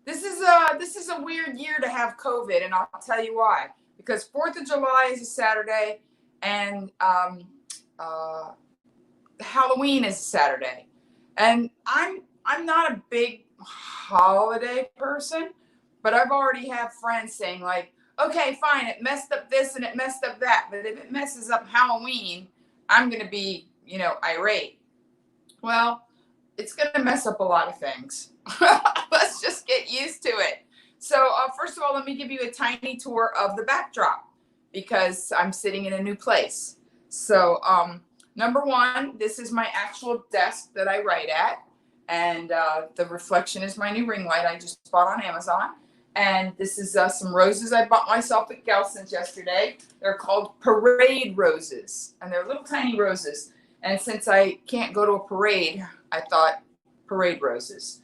This is a weird year to have COVID, and I'll tell you why. Because 4th of July is a Saturday, and Halloween is a Saturday, and I'm not a big holiday person, but I've already had friends saying like, okay, fine, it messed up this and it messed up that, but if it messes up Halloween, I'm gonna be, irate. Well, it's going to mess up a lot of things. Let's just get used to it. So, first of all, let me give you a tiny tour of the backdrop because I'm sitting in a new place. So, number one, this is my actual desk that I write at. And the reflection is my new ring light I just bought on Amazon. And this is some roses I bought myself at Gelson's yesterday. They're called parade roses. And they're little tiny roses. And since I can't go to a parade, I thought parade roses.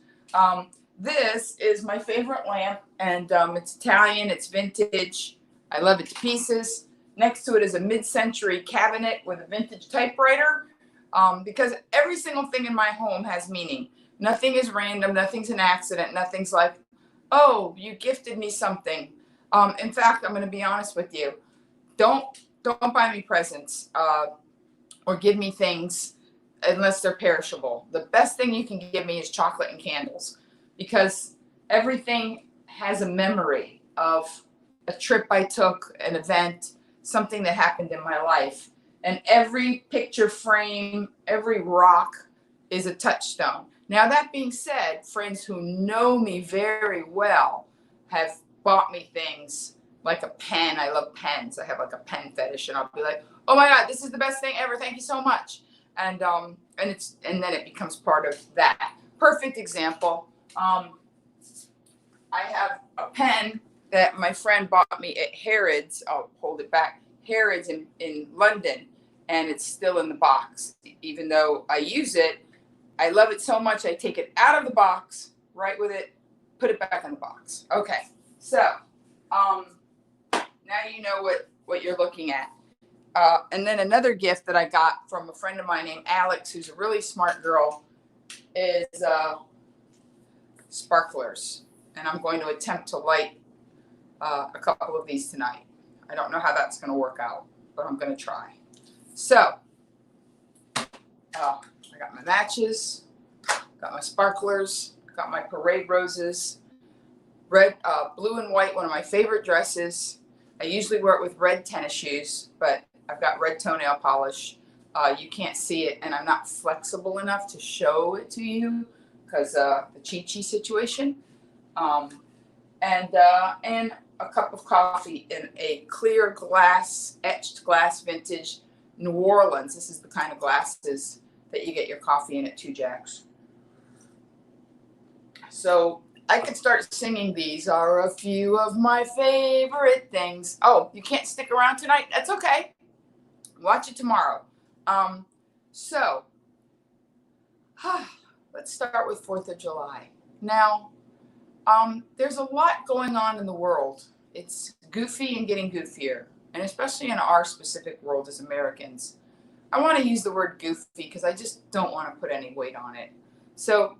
This is my favorite lamp, and it's Italian, it's vintage. I love it to pieces. Next to it is a mid-century cabinet with a vintage typewriter, because every single thing in my home has meaning. Nothing is random, nothing's an accident, nothing's like, oh, you gifted me something. In fact, I'm going to be honest with you. Don't buy me presents. Or give me things unless they're perishable. The best thing you can give me is chocolate and candles, because everything has a memory of a trip I took, an event, something that happened in my life. And every picture frame, every rock is a touchstone. Now, that being said, friends who know me very well have bought me things like a pen. I love pens. I have like a pen fetish, and I'll be like, oh my God, this is the best thing ever. Thank you so much. And then it becomes part of that. Perfect example. I have a pen that my friend bought me at Harrods. I'll hold it back. Harrods in London, and it's still in the box. Even though I use it, I love it so much, I take it out of the box, write with it, put it back in the box. Okay, so now you know what you're looking at. And then another gift that I got from a friend of mine named Alex, who's a really smart girl, is sparklers. And I'm going to attempt to light a couple of these tonight. I don't know how that's going to work out, but I'm going to try. So, I got my matches, got my sparklers, got my parade roses, red, blue and white, one of my favorite dresses. I usually wear it with red tennis shoes, but I've got red toenail polish. You can't see it, and I'm not flexible enough to show it to you because the Chi-Chi situation. And a cup of coffee in a clear glass, etched glass vintage New Orleans. This is the kind of glasses that you get your coffee in at Two Jacks. So I could start singing These Are a Few of My Favorite Things. Oh, you can't stick around tonight? That's okay. Watch it tomorrow. So, let's start with 4th of July. Now, there's a lot going on in the world. It's goofy and getting goofier, and especially in our specific world as Americans. I want to use the word goofy because I just don't want to put any weight on it. So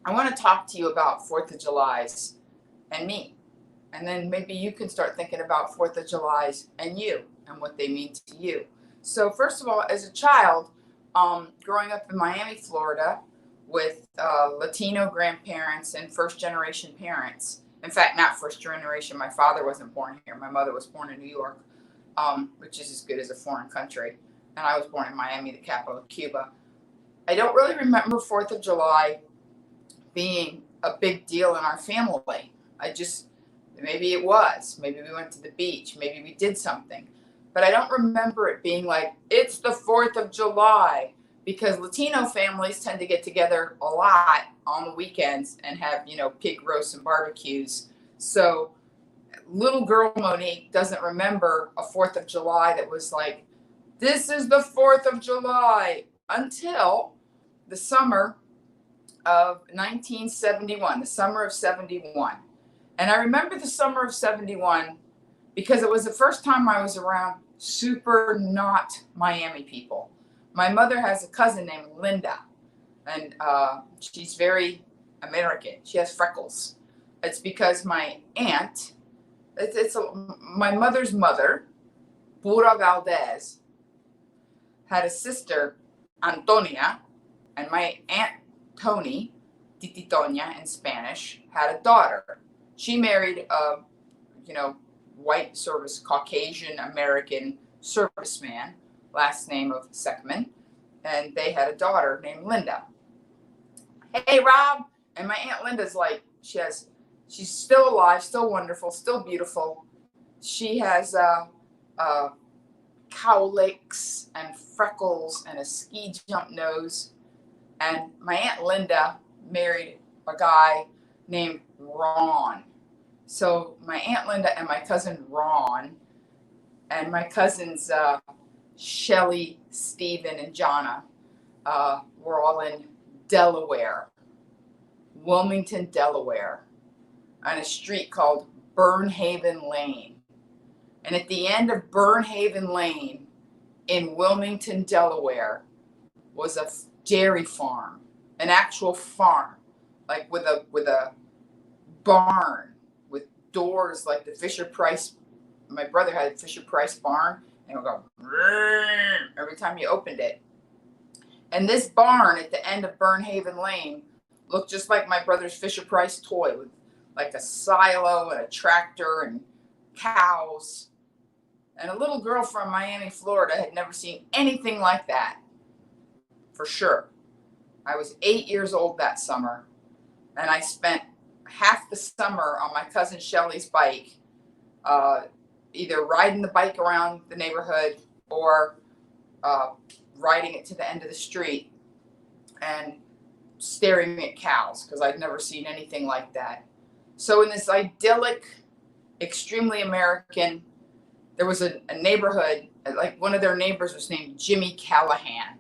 I want to talk to you about 4th of July's and me. And then maybe you can start thinking about 4th of July's and you and what they mean to you. So first of all, as a child, growing up in Miami, Florida, with Latino grandparents and first-generation parents. In fact, not first-generation. My father wasn't born here. My mother was born in New York, which is as good as a foreign country. And I was born in Miami, the capital of Cuba. I don't really remember 4th of July being a big deal in our family. Maybe it was. Maybe we went to the beach. Maybe we did something. But I don't remember it being like, it's the 4th of July. Because Latino families tend to get together a lot on the weekends and have, pig roasts and barbecues. So little girl Monique doesn't remember a 4th of July that was like, this is the 4th of July, until the summer of 1971, the summer of 71. And I remember the summer of 71 because it was the first time I was around super not Miami people. My mother has a cousin named Linda, and she's very American. She has freckles. It's because my aunt, my mother's mother, Pura Valdez, had a sister, Antonia, and my aunt Tony, Titi Toña in Spanish, had a daughter. She married a, white service, Caucasian American serviceman, last name of Seckman, and they had a daughter named Linda. Hey, Rob. And my Aunt Linda's like, she's still alive, still wonderful, still beautiful. She has cowlicks and freckles and a ski jump nose. And my Aunt Linda married a guy named Ron. So my Aunt Linda and my cousin Ron and my cousins Shelly, Stephen, and Jonna were all in Delaware, Wilmington, Delaware, on a street called Burnhaven Lane. And at the end of Burnhaven Lane in Wilmington, Delaware, was a dairy farm, an actual farm, like with a barn with doors like the Fisher Price. My brother had a Fisher Price barn, and it would go every time you opened it. And this barn at the end of Burnhaven Lane looked just like my brother's Fisher Price toy, with like a silo and a tractor and cows. And a little girl from Miami, Florida had never seen anything like that, for sure. I was 8 years old that summer, and I spent half the summer on my cousin Shelly's bike, either riding the bike around the neighborhood or riding it to the end of the street and staring at cows, because I'd never seen anything like that. So in this idyllic, extremely American, there was a neighborhood, like one of their neighbors was named Jimmy Callahan.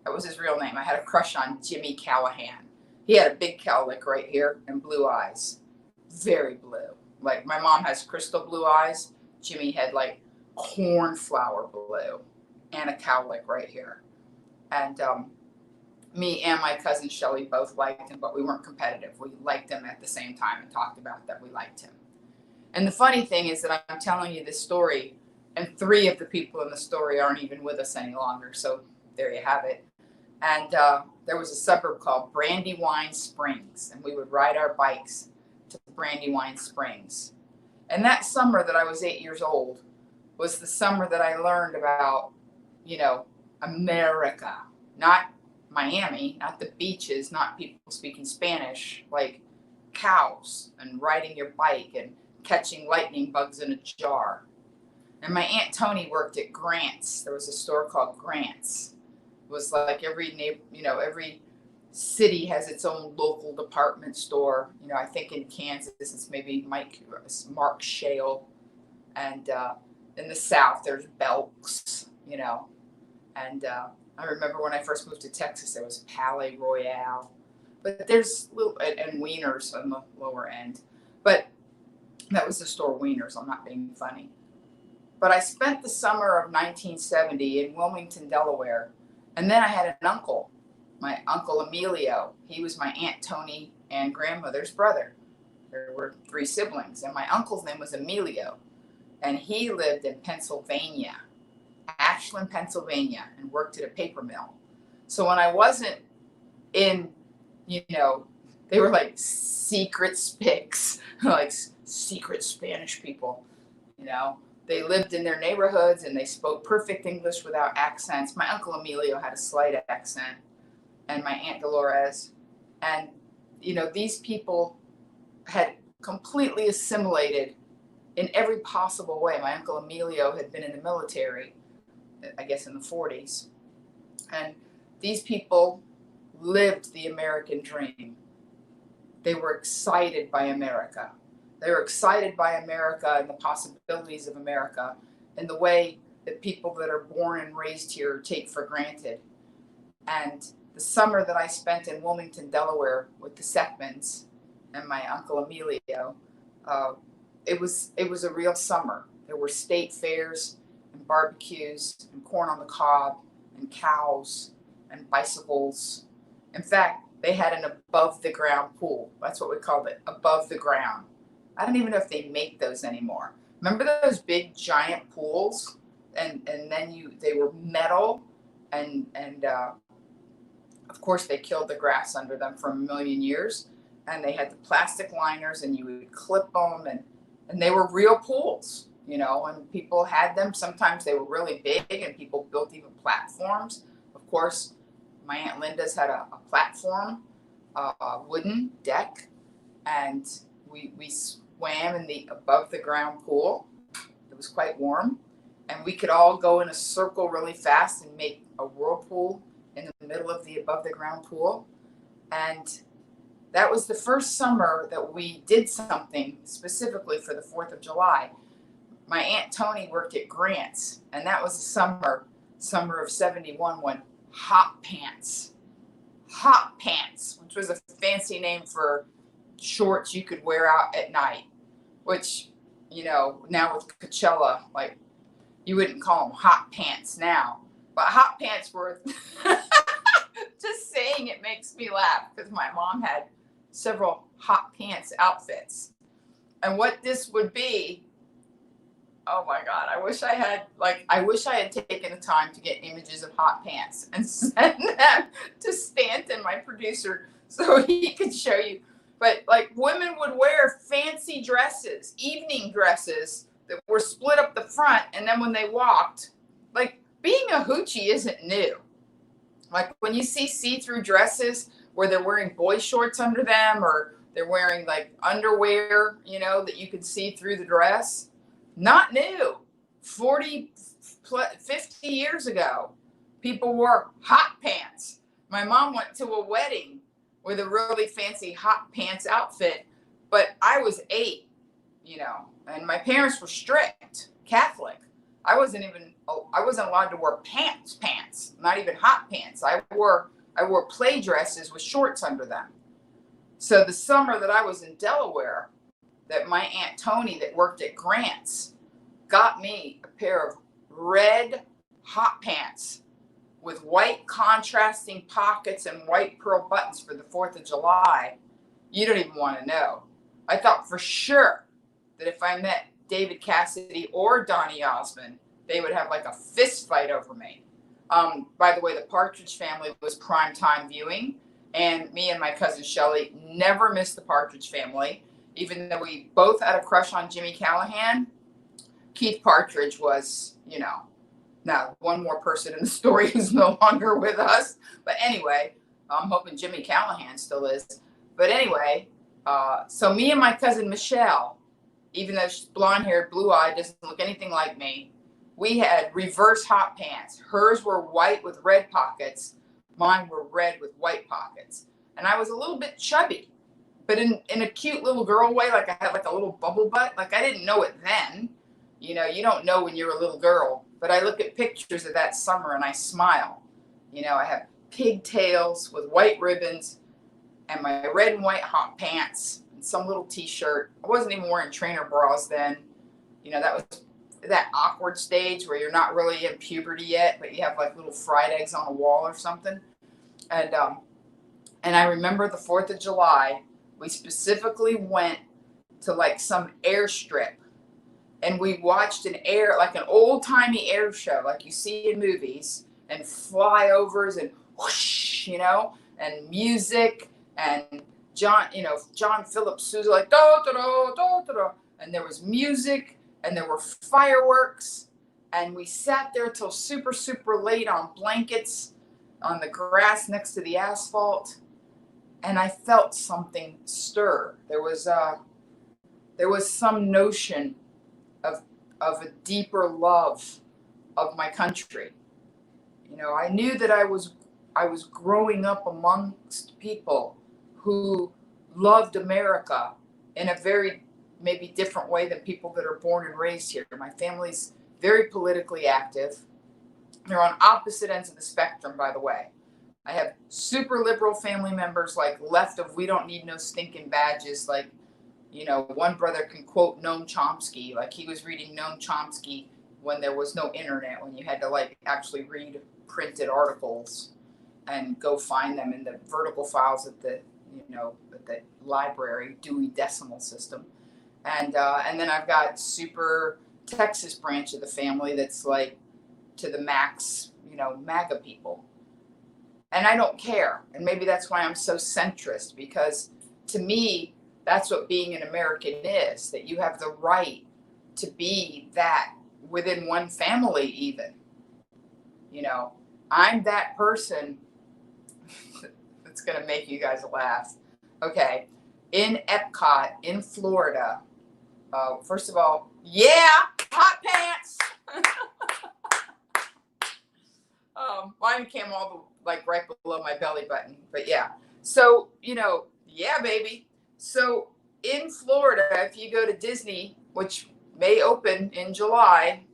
That was his real name. I had a crush on Jimmy Callahan. He had a big cowlick right here and blue eyes. Very blue. Like my mom has crystal blue eyes. Jimmy had like cornflower blue and a cowlick right here. And me and my cousin Shelly both liked him, but we weren't competitive. We liked him at the same time and talked about that we liked him. And the funny thing is that I'm telling you this story, and 3 of the people in the story aren't even with us any longer. So there you have it. And there was a suburb called Brandywine Springs, and we would ride our bikes to Brandywine Springs. And that summer that I was 8 years old was the summer that I learned about, America, not Miami, not the beaches, not people speaking Spanish, like cows and riding your bike and catching lightning bugs in a jar. And my Aunt Tony worked at Grant's. There was a store called Grant's. It was like every city has its own local department store. I think in Kansas it's maybe Mark Shale, and in the South there's Belk's, and I remember when I first moved to Texas there was Palais Royale, but there's little and Wieners on the lower end, but that was the store Wieners. I'm not being funny. But I spent the summer of 1970 in Wilmington, Delaware. And then I had an uncle, my Uncle Emilio. He was my Aunt Tony and grandmother's brother. There were 3 siblings. And my uncle's name was Emilio. And he lived in Pennsylvania, Ashland, Pennsylvania, and worked at a paper mill. So when I wasn't in, they were like secret spics, like secret Spanish people, They lived in their neighborhoods and they spoke perfect English without accents. My Uncle Emilio had a slight accent, and my Aunt Dolores. And, these people had completely assimilated in every possible way. My Uncle Emilio had been in the military, I guess in the 40s. And these people lived the American dream. They were excited by America. They were excited by America and the possibilities of America in the way that people that are born and raised here take for granted. And the summer that I spent in Wilmington, Delaware with the Seckmans and my Uncle Emilio, it was a real summer. There were state fairs and barbecues and corn on the cob and cows and bicycles. In fact, they had an above the ground pool. That's what we called it, above the ground. I don't even know if they make those anymore. Remember those big giant pools? And then they were metal, and of course they killed the grass under them for a million years. And they had the plastic liners, and you would clip them, and they were real pools, and people had them. Sometimes they were really big, and people built even platforms. Of course, my Aunt Linda's had a platform, a wooden deck, and we swam in the above the ground pool. It was quite warm, and we could all go in a circle really fast and make a whirlpool in the middle of the above the ground pool. And that was the first summer that we did something specifically for the 4th of July. My Aunt Tony worked at Grant's, and that was the summer of 71, when hot pants, which was a fancy name for shorts you could wear out at night, which, now with Coachella, like, you wouldn't call them hot pants now, but hot pants were, just saying it makes me laugh, because my mom had several hot pants outfits. And what this would be, oh my God, I wish I had taken the time to get images of hot pants and send them to Stanton, my producer, so he could show you. But like, women would wear fancy dresses, evening dresses that were split up the front, and then when they walked, like, being a hoochie isn't new. Like, when you see see-through dresses where they're wearing boy shorts under them, or they're wearing like underwear, that you can see through the dress, not new. 40, 50 years ago, people wore hot pants. My mom went to a wedding with a really fancy hot pants outfit, but I was 8, and my parents were strict Catholic. I wasn't allowed to wear pants, not even hot pants. I wore play dresses with shorts under them. So the summer that I was in Delaware, that my Aunt Tony that worked at Grant's got me a pair of red hot pants with white contrasting pockets and white pearl buttons for the 4th of July. You don't even want to know. I thought for sure that if I met David Cassidy or Donny Osmond, they would have like a fist fight over me. By the way, the Partridge Family was primetime viewing, and me and my cousin Shelley never missed the Partridge Family, even though we both had a crush on Jimmy Callahan. Keith Partridge was, now one more person in the story who's no longer with us. But anyway, I'm hoping Jimmy Callahan still is. But anyway, so me and my cousin Michelle, even though she's blonde-haired, blue-eyed, doesn't look anything like me, we had reverse hot pants. Hers were white with red pockets. Mine were red with white pockets. And I was a little bit chubby, but in a cute little girl way, like I had like a little bubble butt. Like, I didn't know it then. You don't know when you're a little girl. But I look at pictures of that summer and I smile. I have pigtails with white ribbons and my red and white hot pants and some little t-shirt. I wasn't even wearing trainer bras then. That was that awkward stage where you're not really in puberty yet, but you have like little fried eggs on a wall or something. And I remember the 4th of July, we specifically went to like some airstrip, and we watched an old timey air show like you see in movies, and flyovers and whoosh, and music, and John Philip Sousa, like da da da da da, and there was music. And there were fireworks, and we sat there till super, super late on blankets on the grass next to the asphalt, and I felt something stir. There was some notion of a deeper love of my country. I knew that I was growing up amongst people who loved America in a very maybe different way than people that are born and raised here. My family's very politically active. They're on opposite ends of the spectrum, by the way. I have super liberal family members, like left of we don't need no stinking badges. Like, one brother can quote Noam Chomsky. Like, he was reading Noam Chomsky when there was no internet, when you had to like actually read printed articles. and go find them in the vertical files at the, at the library, Dewey Decimal System. And then I've got super Texas branch of the family that's like to the max, MAGA people. And I don't care. And maybe that's why I'm so centrist, because to me, that's what being an American is, that you have the right to be that within one family even. I'm that person that's going to make you guys laugh. Okay. In Epcot, in Florida, first of all, yeah, hot pants. Mine came all like right below my belly button, but yeah. So, yeah, baby. So in Florida, if you go to Disney, which may open in July,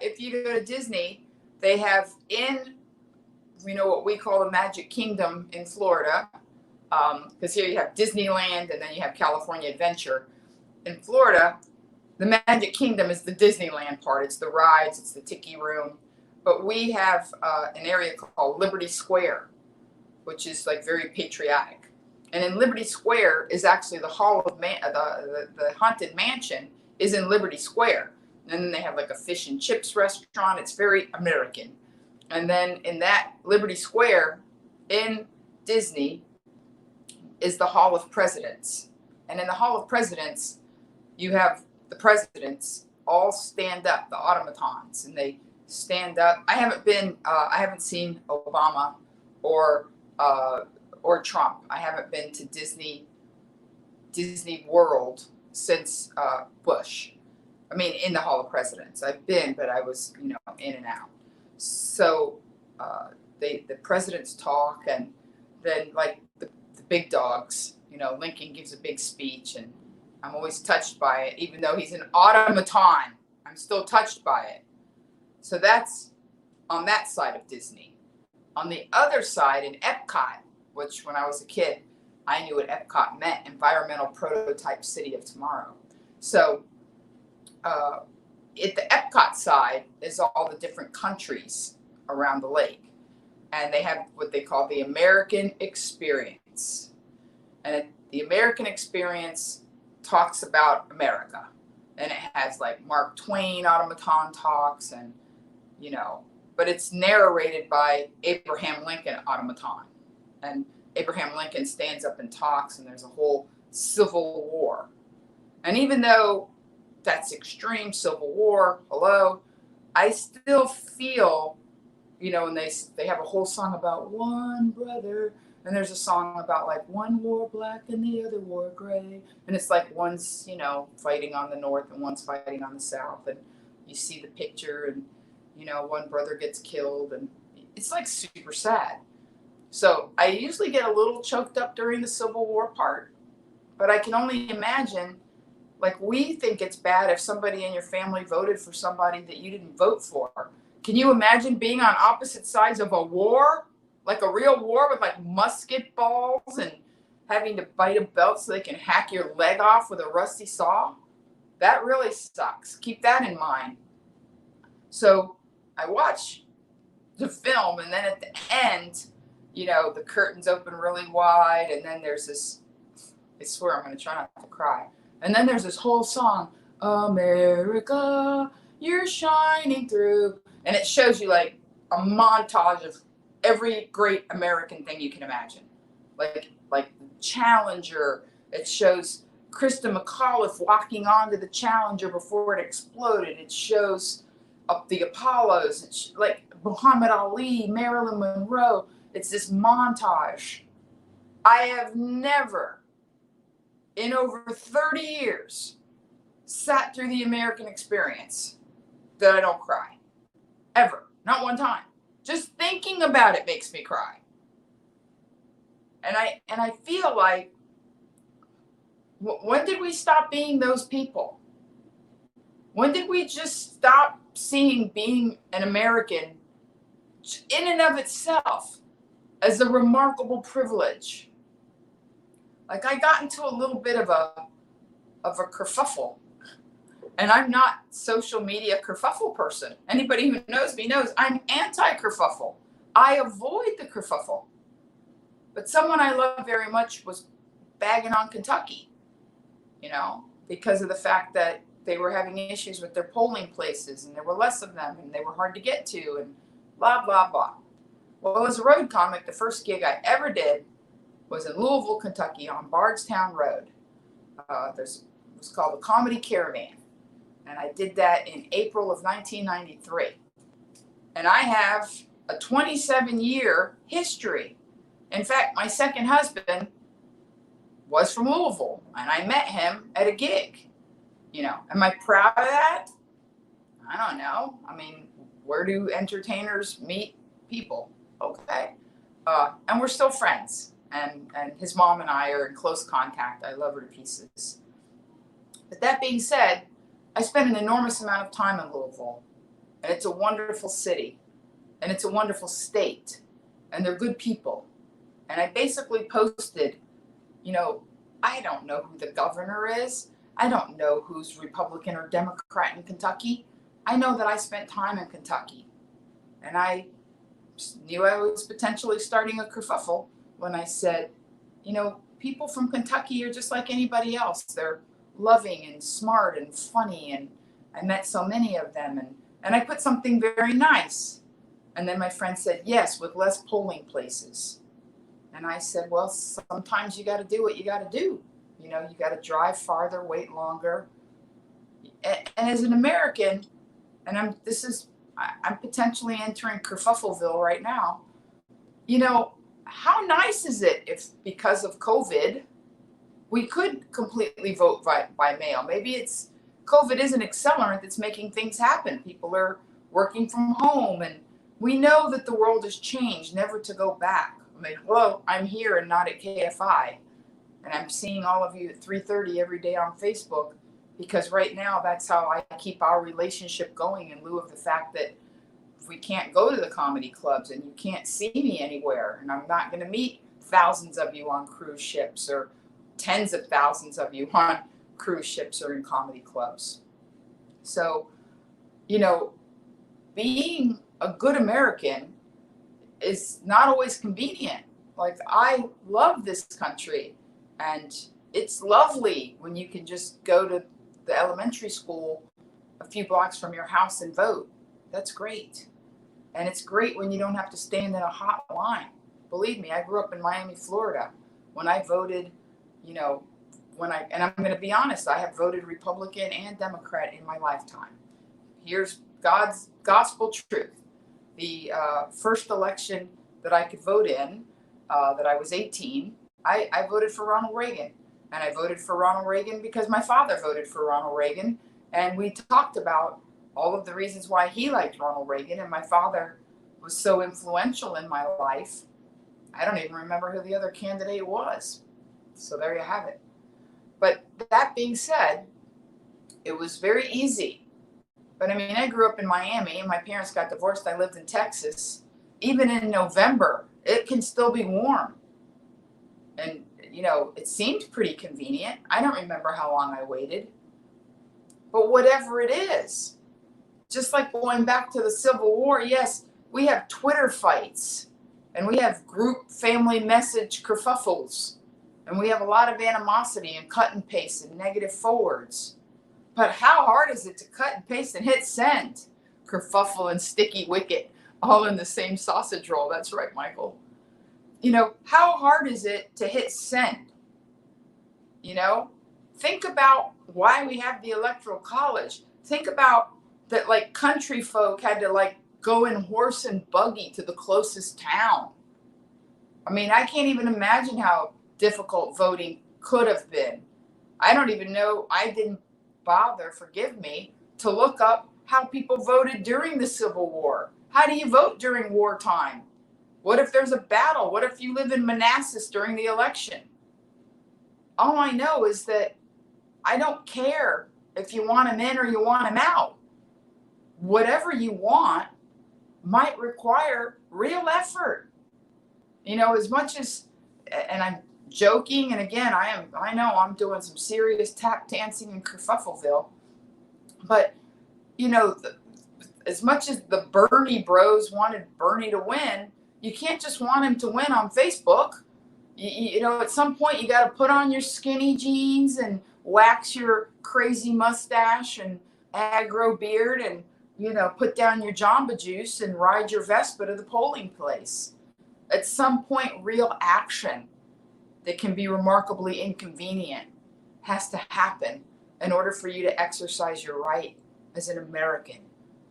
if you go to Disney, they have in, what we call the Magic Kingdom in Florida, because here you have Disneyland and then you have California Adventure. In Florida, the Magic Kingdom is the Disneyland part. It's the rides, it's the tiki room. But we have an area called Liberty Square, which is like very patriotic. And in Liberty Square is actually the Hall of the Haunted Mansion is in Liberty Square. And then they have like a fish and chips restaurant. It's very American. And then in that Liberty Square in Disney is the Hall of Presidents. And in the Hall of Presidents, you have the presidents all stand up, the automatons, and they stand up. I haven't seen Obama or Trump. I haven't been to Disney World since Bush. I mean, in the Hall of Presidents, I've been, but I was, in and out. So the presidents talk, and then like the big dogs, Lincoln gives a big speech, and I'm always touched by it, even though he's an automaton. I'm still touched by it. So that's on that side of Disney. On the other side, in Epcot, which when I was a kid, I knew what Epcot meant, Environmental Prototype City of Tomorrow. So at the Epcot side is all the different countries around the lake. And they have what they call the American Experience. And the American Experience talks about America. And it has like Mark Twain automaton talks, and but it's narrated by Abraham Lincoln automaton. And Abraham Lincoln stands up and talks, and there's a whole Civil War. And even though that's extreme Civil War, hello, I still feel, and they have a whole song about one brother, and there's a song about like one wore black and the other wore gray, and it's like one's fighting on the north and one's fighting on the south, and you see the picture, and one brother gets killed, and it's like super sad. So I usually get a little choked up during the Civil War part, but I can only imagine, like, we think it's bad if somebody in your family voted for somebody that you didn't vote for. Can you imagine being on opposite sides of a war, like a real war with like musket balls and having to bite a belt so they can hack your leg off with a rusty saw? That really sucks. Keep that in mind. So I watch the film, and then at the end, the curtains open really wide, and then there's this, I swear I'm going to try not to cry. And then there's this whole song, America, you're shining through. And it shows you like a montage of every great American thing you can imagine. Like Challenger, it shows Krista McAuliffe walking onto the Challenger before it exploded. It shows up the Apollos. It's like Muhammad Ali, Marilyn Monroe. It's this montage. I have never, in over 30 years, sat through the American Experience that I don't cry. Ever. Not one time. Just thinking about it makes me cry. And I feel like, when did we stop being those people? When did we just stop seeing being an American in and of itself as a remarkable privilege? Like, I got into a little bit of a kerfuffle. And I'm not social media kerfuffle person. Anybody who knows me knows I'm anti-kerfuffle. I avoid the kerfuffle. But someone I love very much was bagging on Kentucky, because of the fact that they were having issues with their polling places and there were less of them and they were hard to get to and blah, blah, blah. Well, as a road comic, the first gig I ever did was in Louisville, Kentucky on Bardstown Road. It was called the Comedy Caravan. And I did that in April of 1993. And I have a 27-year history. In fact, my second husband was from Louisville, and I met him at a gig. Am I proud of that? I don't know. I mean, where do entertainers meet people? Okay. And we're still friends. And his mom and I are in close contact. I love her to pieces. But that being said, I spent an enormous amount of time in Louisville. And it's a wonderful city. And it's a wonderful state. And they're good people. And I basically posted, I don't know who the governor is. I don't know who's Republican or Democrat in Kentucky. I know that I spent time in Kentucky. And I knew I was potentially starting a kerfuffle when I said, people from Kentucky are just like anybody else. They're loving and smart and funny. And I met so many of them. And I put something very nice. And then my friend said, yes, with less polling places. And I said, well, sometimes you got to do what you got to do. You got to drive farther, wait longer. And as an American, and I'm potentially entering kerfuffleville right now. How nice is it if, because of COVID, we could completely vote by mail? Maybe COVID is an accelerant that's making things happen. People are working from home, and we know that the world has changed, never to go back. I mean, hello, I'm here and not at KFI. And I'm seeing all of you at 3:30 every day on Facebook, because right now that's how I keep our relationship going, in lieu of the fact that we can't go to the comedy clubs and you can't see me anywhere. And I'm not going to meet thousands of you on cruise ships or tens of thousands of you on cruise ships or in comedy clubs. So, being a good American is not always convenient. Like, I love this country, and it's lovely when you can just go to the elementary school a few blocks from your house and vote. That's great. And it's great when you don't have to stand in a hot line. Believe me, I grew up in Miami, Florida. When I voted, and I'm going to be honest, I have voted Republican and Democrat in my lifetime. Here's God's gospel truth. The first election that I could vote in, that I was 18, I voted for Ronald Reagan. And I voted for Ronald Reagan because my father voted for Ronald Reagan. And we talked about all of the reasons why he liked Ronald Reagan. And my father was so influential in my life. I don't even remember who the other candidate was. So there you have it. But that being said, it was very easy. But I mean, I grew up in Miami and my parents got divorced. I lived in Texas. Even in November, it can still be warm. And, it seemed pretty convenient. I don't remember how long I waited. But whatever it is, just like going back to the Civil War, yes, we have Twitter fights and we have group family message kerfuffles. And we have a lot of animosity and cut and paste and negative forwards. But how hard is it to cut and paste and hit send? Kerfuffle and sticky wicket, all in the same sausage roll. That's right, Michael. How hard is it to hit send? Think about why we have the Electoral College. Think about that, like, country folk had to, go in horse and buggy to the closest town. I mean, I can't even imagine how difficult voting could have been. I don't even know. I didn't bother, forgive me, to look up how people voted during the Civil War. How do you vote during wartime? What if there's a battle? What if you live in Manassas during the election? All I know is that I don't care if you want him in or you want him out. Whatever you want might require real effort. As much as, and I'm joking, and again, I know I'm doing some serious tap dancing in kerfuffleville, but as much as the Bernie bros wanted Bernie to win, You can't just want him to win on Facebook. You know, at some point you got to put on your skinny jeans and wax your crazy mustache and aggro beard and, you know, put down your Jamba Juice and ride your Vespa to the polling place. At some point, real action that can be remarkably inconvenient has to happen in order for you to exercise your right as an American,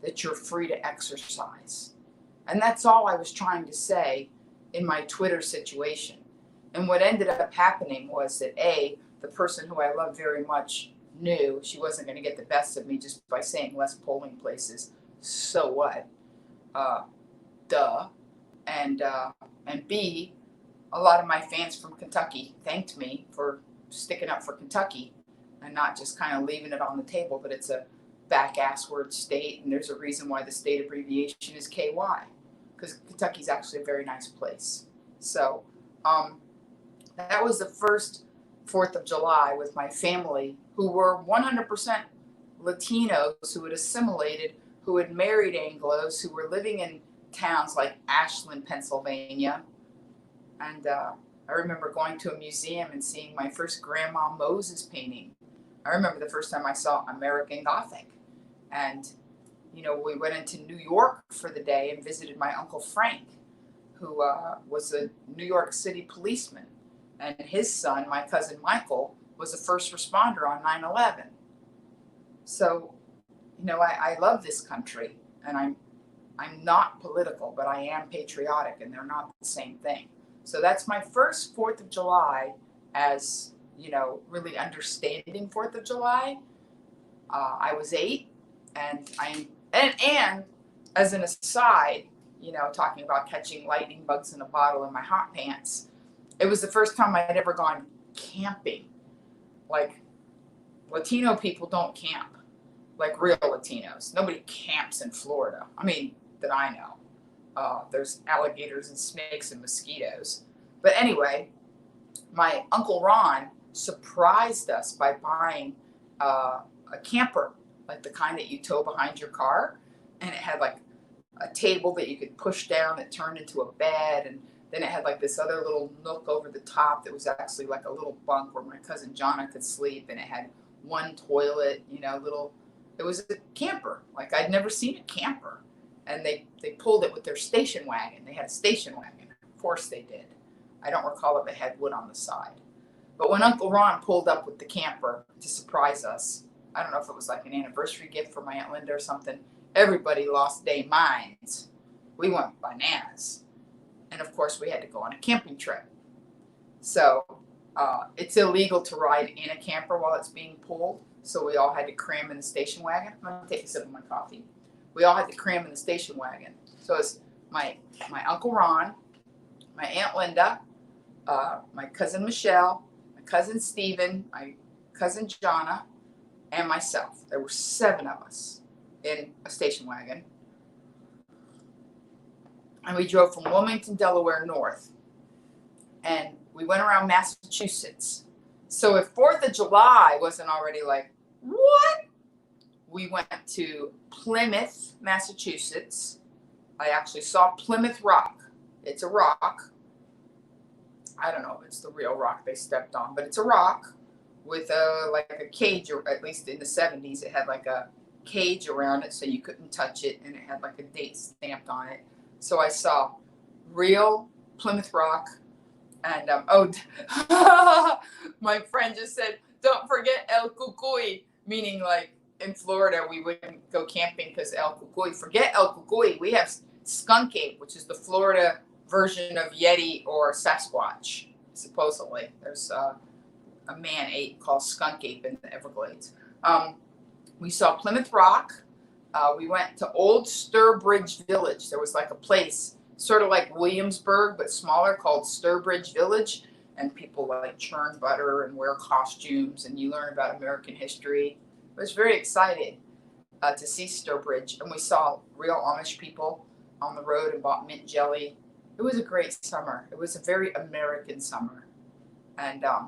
that you're free to exercise. And that's all I was trying to say in my Twitter situation. And what ended up happening was that the person who I love very much knew she wasn't going to get the best of me just by saying less polling places. So what? Duh. And B, a lot of my fans from Kentucky thanked me for sticking up for Kentucky and not just kind of leaving it on the table, but it's a back-ass word state, and there's a reason why the state abbreviation is KY, because Kentucky's actually a very nice place. So that was the first 4th of July with my family, who were 100% Latinos, who had assimilated, who had married Anglos, who were living in towns like Ashland, Pennsylvania. And I remember going to a museum and seeing my first Grandma Moses painting. I remember the first time I saw American Gothic. And, you know, we went into New York for the day and visited my Uncle Frank, who was a New York City policeman. And his son, my cousin Michael, was a first responder on 9/11. So, you know, I love this country, and I'm not political, but I am patriotic, and they're not the same thing. So that's my first 4th of July as, you know, really understanding 4th of July. I was 8, and as an aside, you know, talking about catching lightning bugs in a bottle in my hot pants, it was the first time I had ever gone camping. Like, Latino people don't camp, like real Latinos. Nobody camps in Florida. I mean, that I know. There's alligators and snakes and mosquitoes. But anyway, my Uncle Ron surprised us by buying a camper, like the kind that you tow behind your car. And it had like a table that you could push down that turned into a bed. And then it had like this other little nook over the top that was actually like a little bunk where my cousin Jonna could sleep. And it had one toilet, you know, it was a camper. Like, I'd never seen a camper. And they pulled it with their station wagon. They had a station wagon. Of course they did. I don't recall if it had wood on the side. But when Uncle Ron pulled up with the camper to surprise us, I don't know if it was like an anniversary gift for my Aunt Linda or something, everybody lost their minds. We went bananas. And of course we had to go on a camping trip. So it's illegal to ride in a camper while it's being pulled. So we all had to cram in the station wagon. I'm going to take a sip of my coffee. We all had to cram in the station wagon. So it's my Uncle Ron, my Aunt Linda, my cousin Michelle, my cousin Stephen, my cousin Jonna, and myself. There were 7 of us in a station wagon. And we drove from Wilmington, Delaware north. And we went around Massachusetts. So if 4th of July wasn't already like, what? We went to Plymouth, Massachusetts. I actually saw Plymouth Rock. It's a rock. I don't know if it's the real rock they stepped on, but it's a rock with like a cage, or at least in the 70s, it had like a cage around it so you couldn't touch it, and it had like a date stamped on it. So I saw real Plymouth Rock. And my friend just said, don't forget El Cucuy, meaning like in Florida we wouldn't go camping because El Cucuy. Forget El Cucuy. We have skunk ape, which is the Florida version of Yeti or Sasquatch, supposedly. There's a man ape called skunk ape in the Everglades. We saw Plymouth Rock. We went to Old Sturbridge Village. There was like a place sort of like Williamsburg, but smaller, called Sturbridge Village. And people like churn butter and wear costumes, and you learn about American history. I was very excited to see Sturbridge. And we saw real Amish people on the road and bought mint jelly. It was a great summer. It was a very American summer. And, I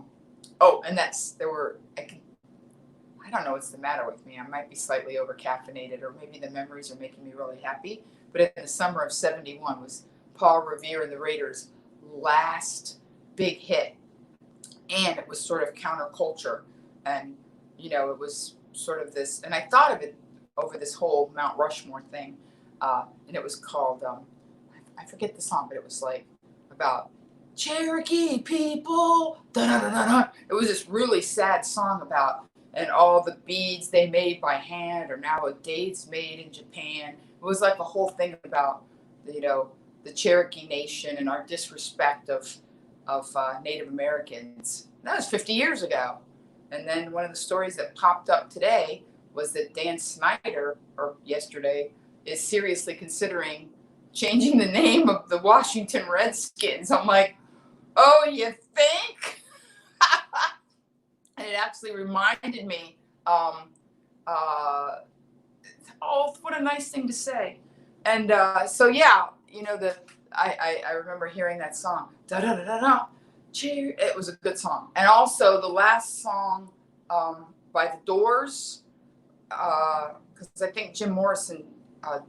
don't know what's the matter with me. I might be slightly over caffeinated, or maybe the memories are making me really happy. But in the summer of 71 was Paul Revere and the Raiders' last big hit. And it was sort of counterculture. And, it was sort of this, and I thought of it over this whole Mount Rushmore thing. And it was called, I forget the song, but it was like about Cherokee people. Da-da-da-da-da. It was this really sad song about, and all the beads they made by hand are nowadays made in Japan. It was like a whole thing about, the Cherokee Nation and our disrespect of Native Americans. That was 50 years ago. And then one of the stories that popped up today was that Dan Snyder, or yesterday, is seriously considering changing the name of the Washington Redskins. I'm like, oh, you think? And it actually reminded me, oh, what a nice thing to say. And so, yeah, I remember hearing that song. Da da da da da. Cheer. It was a good song. And also the last song by the Doors, because I think Jim Morrison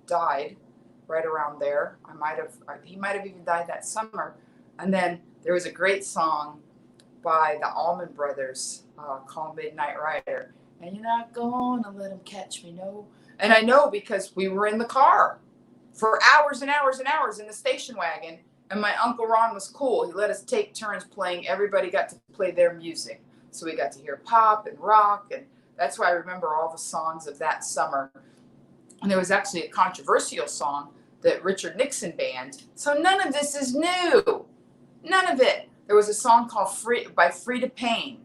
died right around there. He might have even died that summer. And then there was a great song by the Allman Brothers called Midnight Rider. And you're not gonna let them catch me, no. And I know because we were in the car for hours and hours and hours in the station wagon. And my Uncle Ron was cool. He let us take turns playing. Everybody got to play their music. So we got to hear pop and rock. And that's why I remember all the songs of that summer. And there was actually a controversial song that Richard Nixon banned. So none of this is new. None of it. There was a song called by Freda Payne.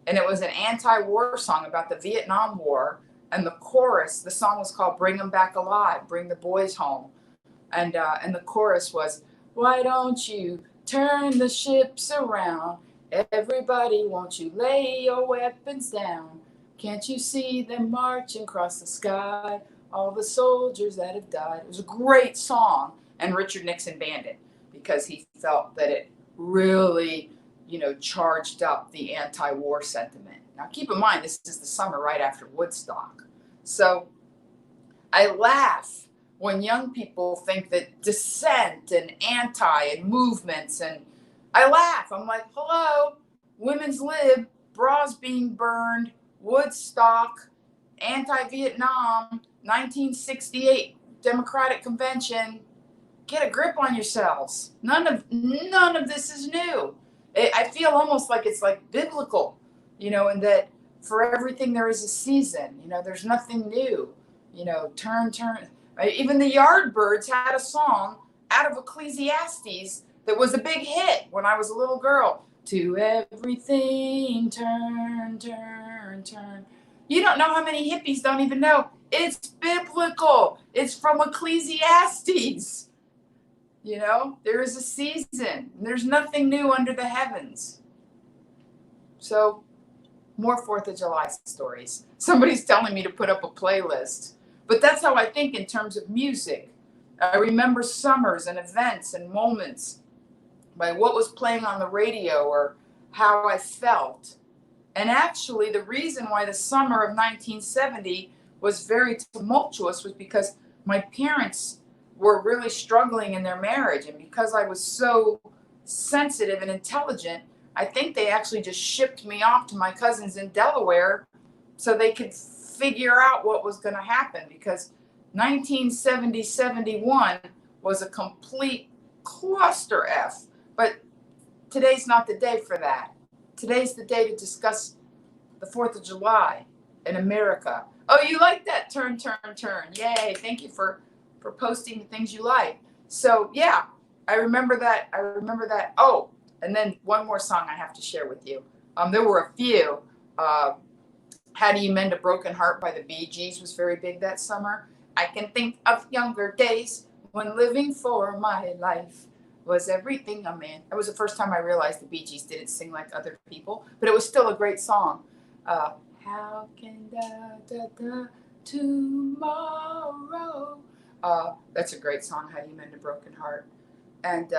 And it was an anti-war song about the Vietnam War. And the chorus, the song was called Bring 'Em Back Alive, Bring the Boys Home. And the chorus was, why don't you turn the ships around? Everybody, won't you lay your weapons down? Can't you see them marching across the sky? All the soldiers that have died. It was a great song. And Richard Nixon banned it because he felt that it really, charged up the anti-war sentiment. Now, keep in mind, this is the summer right after Woodstock. So I laugh when young people think that dissent and anti and movements, and I laugh. I'm like, hello, women's lib, bras being burned, Woodstock, anti-Vietnam, 1968 Democratic Convention. Get a grip on yourselves. None of this is new. I feel almost like it's like biblical, and that for everything there is a season. There's nothing new. Turn. Right? Even the Yardbirds had a song out of Ecclesiastes that was a big hit when I was a little girl. To everything turn, turn, turn. You don't know how many hippies don't even know. It's biblical. It's from Ecclesiastes. There is a season. There's nothing new under the heavens. So, more 4th of July stories. Somebody's telling me to put up a playlist. But that's how I think in terms of music. I remember summers and events and moments by what was playing on the radio or how I felt. And actually, the reason why the summer of 1970 was very tumultuous was because my parents were really struggling in their marriage. And because I was so sensitive and intelligent, I think they actually just shipped me off to my cousins in Delaware so they could figure out what was going to happen, because 1970-71 was a complete cluster F. But today's not the day for that. Today's the day to discuss the 4th of July in America. Oh, you like that? Turn, turn, turn. Yay. Thank you for posting the things you like. So, yeah, I remember that. Oh, and then one more song I have to share with you. There were a few. How Do You Mend a Broken Heart by the Bee Gees was very big that summer. I can think of younger days when living for my life was everything a man. It was the first time I realized the Bee Gees didn't sing like other people, but it was still a great song. How can da tomorrow? That's a great song, How Do You Mend a Broken Heart? And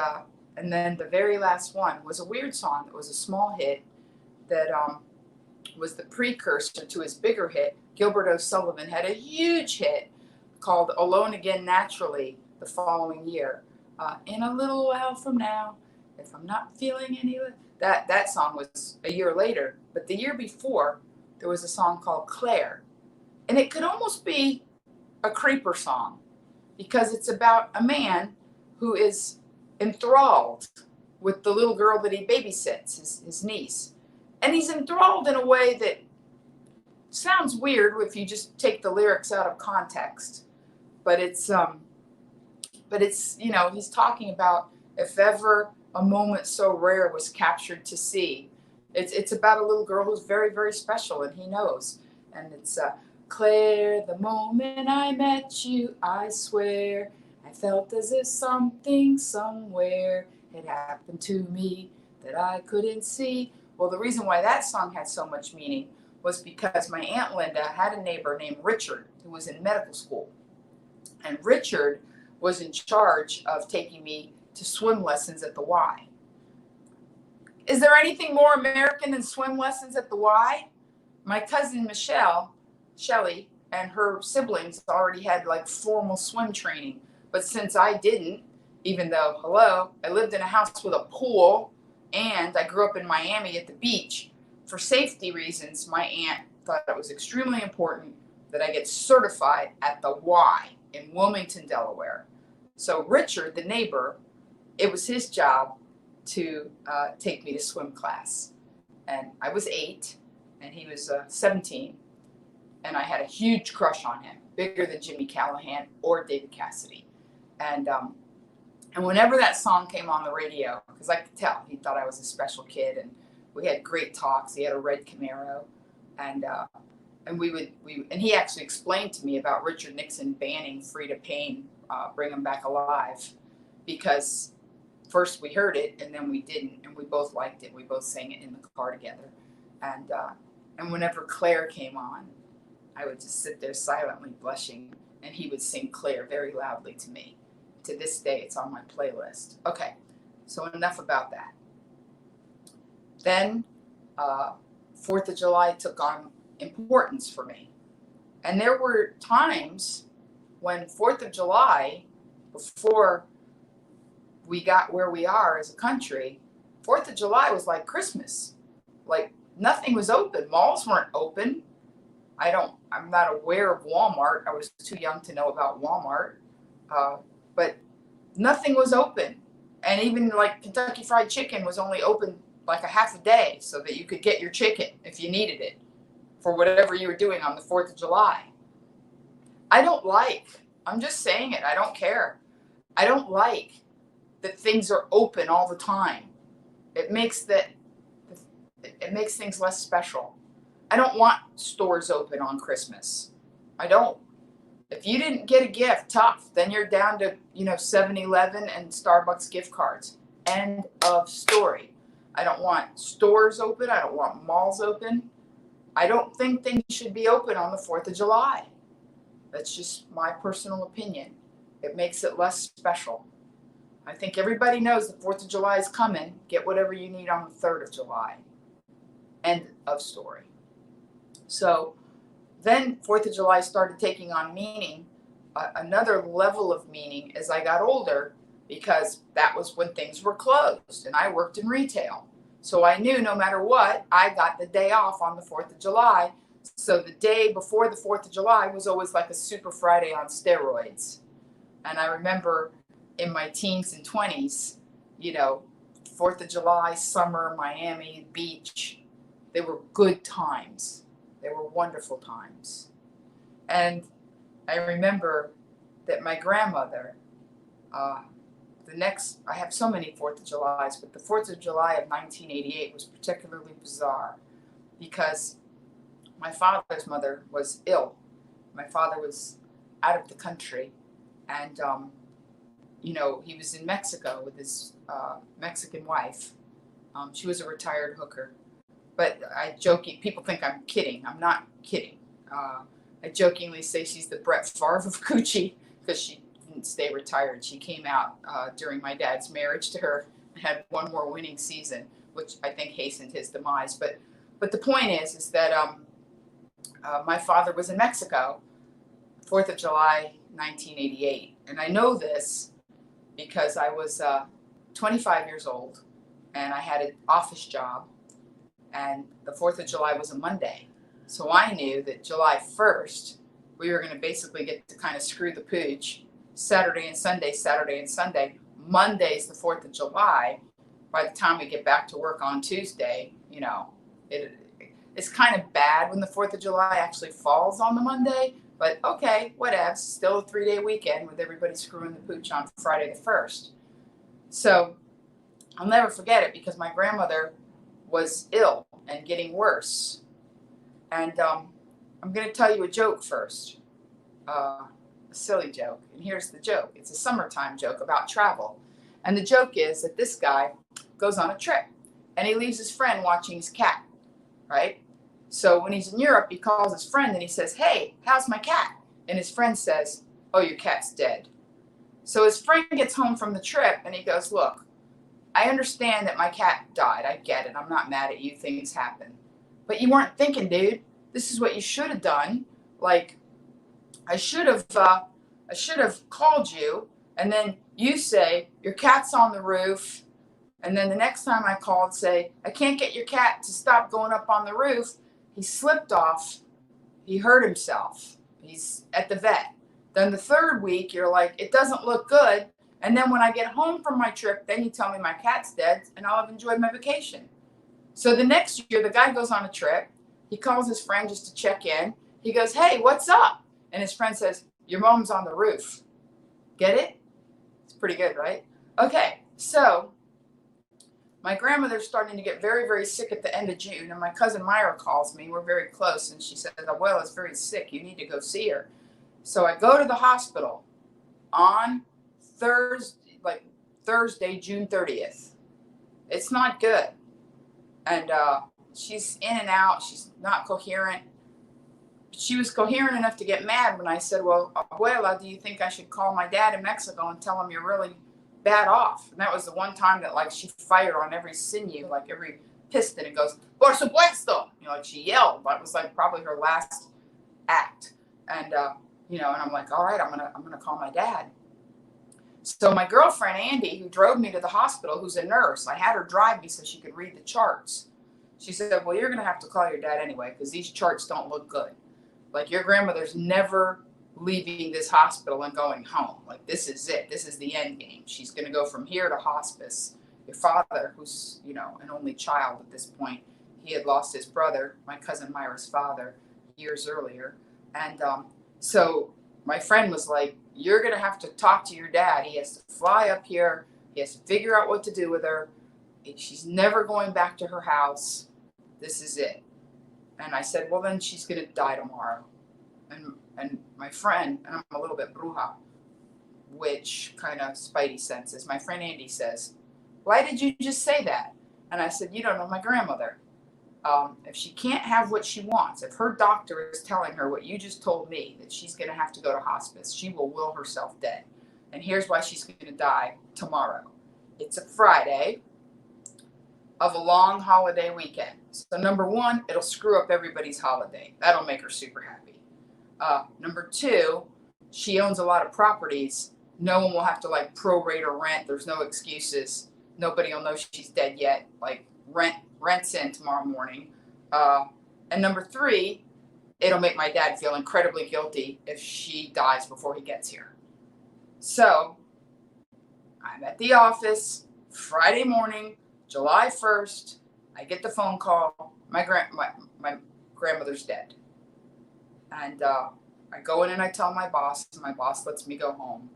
then the very last one was a weird song. It was a small hit that was the precursor to his bigger hit. Gilbert O'Sullivan had a huge hit called Alone Again Naturally the following year. In a little while from now, if I'm not feeling any, that song was a year later. But the year before, there was a song called Claire, and it could almost be a creeper song because it's about a man who is enthralled with the little girl that he babysits, his niece. And he's enthralled in a way that sounds weird if you just take the lyrics out of context. But it's he's talking about if ever a moment so rare was captured to see. It's about a little girl who's very, very special, and he knows. And it's Claire, the moment I met you, I swear, I felt as if something somewhere had happened to me that I couldn't see. Well, the reason why that song had so much meaning was because my Aunt Linda had a neighbor named Richard who was in medical school. And Richard was in charge of taking me to swim lessons at the Y. Is there anything more American than swim lessons at the Y? My cousin Shelly, and her siblings already had like formal swim training. But since I didn't, even though, I lived in a house with a pool and I grew up in Miami at the beach, for safety reasons, my aunt thought it was extremely important that I get certified at the Y in Wilmington, Delaware. So Richard, the neighbor, it was his job to take me to swim class. And I was 8 and he was 17. And I had a huge crush on him, bigger than Jimmy Callahan or David Cassidy. And whenever that song came on the radio, because I could tell he thought I was a special kid, and we had great talks. He had a red Camaro, and he actually explained to me about Richard Nixon banning Frida Payne, Bring 'Em Back Alive, because first we heard it and then we didn't, and we both liked it. We both sang it in the car together, and whenever Claire came on, I would just sit there silently blushing, and he would sing Claire very loudly to me. To this day, it's on my playlist. Okay, so enough about that. Then 4th of July took on importance for me. And there were times when 4th of July, before we got where we are as a country, 4th of July was like Christmas. Like nothing was open. Malls weren't open. I'm not aware of Walmart. I was too young to know about Walmart. But nothing was open. And even like Kentucky Fried Chicken was only open like a half a day so that you could get your chicken if you needed it for whatever you were doing on the 4th of July. I'm just saying it, I don't care. I don't like that things are open all the time. It makes things less special. I don't want stores open on Christmas. I don't. If you didn't get a gift, tough. Then you're down to, 7-Eleven and Starbucks gift cards. End of story. I don't want stores open. I don't want malls open. I don't think things should be open on the 4th of July. That's just my personal opinion. It makes it less special. I think everybody knows the 4th of July is coming. Get whatever you need on the 3rd of July. End of story. So then 4th of July started taking on meaning, another level of meaning as I got older, because that was when things were closed and I worked in retail. So I knew no matter what, I got the day off on the 4th of July. So the day before the 4th of July was always like a Super Friday on steroids. And I remember in my teens and 20s, 4th of July, summer, Miami, beach, they were good times. They were wonderful times. And I remember that my grandmother, I have so many 4th of Julys, but the 4th of July of 1988 was particularly bizarre because my father's mother was ill. My father was out of the country, and, he was in Mexico with his Mexican wife. She was a retired hooker. But people think I'm kidding. I'm not kidding. I jokingly say she's the Brett Favre of Coochie because she didn't stay retired. She came out during my dad's marriage to her and had one more winning season, which I think hastened his demise. But the point is that my father was in Mexico, 4th of July, 1988. And I know this because I was 25 years old and I had an office job, and the 4th of July was a Monday. So I knew that July 1st, we were going to basically get to kind of screw the pooch Saturday and Sunday, Saturday and Sunday. Monday's the 4th of July. By the time we get back to work on Tuesday, you know, it's kind of bad when the 4th of July actually falls on the Monday, but okay, whatever. Still a 3-day weekend with everybody screwing the pooch on Friday the 1st. So I'll never forget it because my grandmother was ill and getting worse. And I'm going to tell you a joke first, a silly joke. And here's the joke. It's a summertime joke about travel. And the joke is that this guy goes on a trip and he leaves his friend watching his cat, right? So when he's in Europe, he calls his friend and he says, "Hey, how's my cat?" And his friend says, "Oh, your cat's dead." So his friend gets home from the trip and he goes, "Look, I understand that my cat died. I get it. I'm not mad at you. Things happen. But you weren't thinking, dude. This is what you should have done. Like, I should have called you, and then you say your cat's on the roof, and then the next time I called, say I can't get your cat to stop going up on the roof. He slipped off. He hurt himself. He's at the vet." Then the third week, you're like, it doesn't look good. And then when I get home from my trip, then you tell me my cat's dead, and I'll have enjoyed my vacation. So the next year, the guy goes on a trip. He calls his friend just to check in. He goes, "Hey, what's up?" And his friend says, "Your mom's on the roof." Get it? It's pretty good, right? Okay, so my grandmother's starting to get very, very sick at the end of June, and my cousin Myra calls me. We're very close, and she says, "Abuela's very sick. You need to go see her." So I go to the hospital on Thursday, June 30th. It's not good. And she's in and out. She's not coherent. She was coherent enough to get mad when I said, "Well, Abuela, do you think I should call my dad in Mexico and tell him you're really bad off?" And that was the one time that, like, she fired on every sinew, like every piston, and goes, "Por supuesto!" You know, like she yelled. That was like probably her last act. And you know, and I'm like, all right, I'm gonna call my dad. So my girlfriend Andy, who drove me to the hospital, who's a nurse, I had her drive me so she could read the charts. She said, "Well, you're gonna have to call your dad anyway because these charts don't look good. Like, your grandmother's never leaving this hospital and going home. Like, this is it. This is the end game. She's gonna go from here to hospice." Your father, who's, you know, an only child at this point, he had lost his brother, my cousin Myra's father, years earlier, and so my friend was like, "You're going to have to talk to your dad. He has to fly up here. He has to figure out what to do with her. She's never going back to her house. This is it." And I said, "Well, then she's going to die tomorrow." And my friend, and I'm a little bit bruja, which kind of spidey senses, my friend Andy says, "Why did you just say that?" And I said, "You don't know my grandmother. If she can't have what she wants, if her doctor is telling her what you just told me, that she's going to have to go to hospice, she will will herself dead. And here's why she's going to die tomorrow. It's a Friday of a long holiday weekend. So number one, it'll screw up everybody's holiday. That'll make her super happy. Number two, she owns a lot of properties. No one will have to, like, prorate her rent. There's no excuses. Nobody will know she's dead yet. Like, rent's in tomorrow morning. And number three, it'll make my dad feel incredibly guilty if she dies before he gets here. So I'm at the office Friday morning, July 1st. I get the phone call. My grandmother's dead. And I go in and I tell my boss, and my boss lets me go home.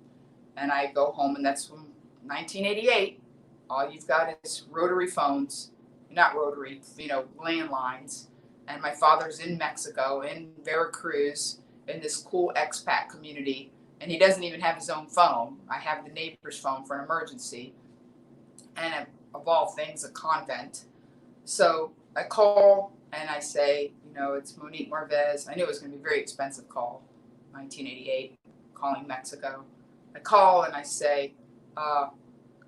And I go home, and that's from 1988. All you've got is rotary phones. Not rotary, you know, landlines. And my father's in Mexico, in Veracruz, in this cool expat community. And he doesn't even have his own phone. I have the neighbor's phone for an emergency. And of all things, a convent. So I call and I say, you know, "It's Monique Marvez." I knew it was going to be a very expensive call, 1988, calling Mexico. I call and I say,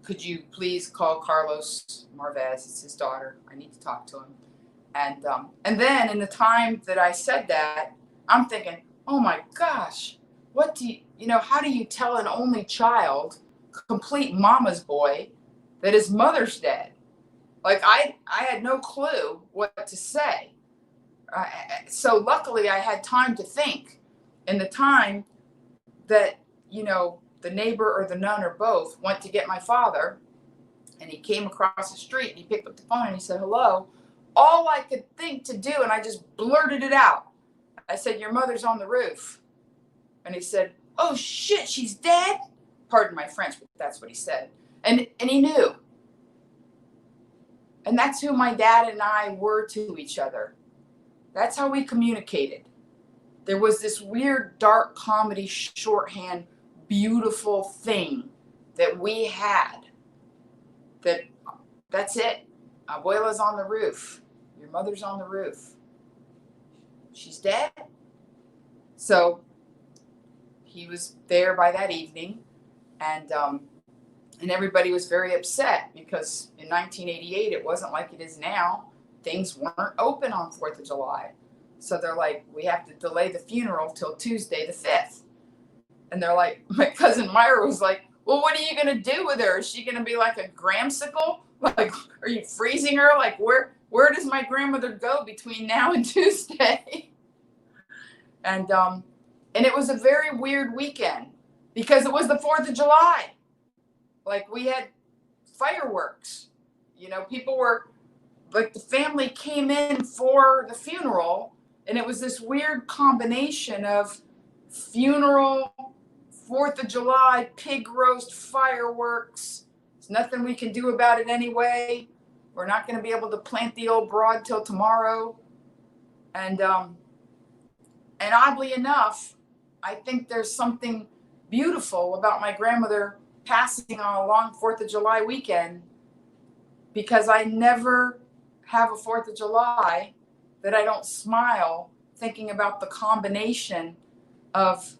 "Could you please call Carlos Marvez? It's his daughter. I need to talk to him." And then in the time that I said that, I'm thinking, oh my gosh, what do you know, how do you tell an only child complete mama's boy that his mother's dead. Like I had no clue what to say. So luckily I had time to think. And the time that, the neighbor or the nun or both went to get my father, and he came across the street and he picked up the phone and he said, hello. All I could think to do, and I just blurted it out. I said, your mother's on the roof. And he said, oh shit, she's dead? Pardon my French, but that's what he said. And he knew. And that's who my dad and I were to each other. That's how we communicated. There was this weird, dark comedy shorthand, beautiful thing that we had. That's it. Abuela's on the roof. Your mother's on the roof. She's dead. So he was there by that evening, and everybody was very upset because in 1988 it wasn't like it is now. Things weren't open on 4th of July. So they're like, we have to delay the funeral till Tuesday the 5th. And they're like, my cousin Myra was like, well, what are you going to do with her? Is she going to be like a gramsicle? Like, are you freezing her? Like, where does my grandmother go between now and Tuesday? And it was a very weird weekend because it was the 4th of July. Like, we had fireworks. People were, like, the family came in for the funeral, and it was this weird combination of funeral, 4th of July, pig roast, fireworks. There's nothing we can do about it anyway. We're not going to be able to plant the old broad till tomorrow. And oddly enough, I think there's something beautiful about my grandmother passing on a long 4th of July weekend, because I never have a 4th of July that I don't smile thinking about the combination of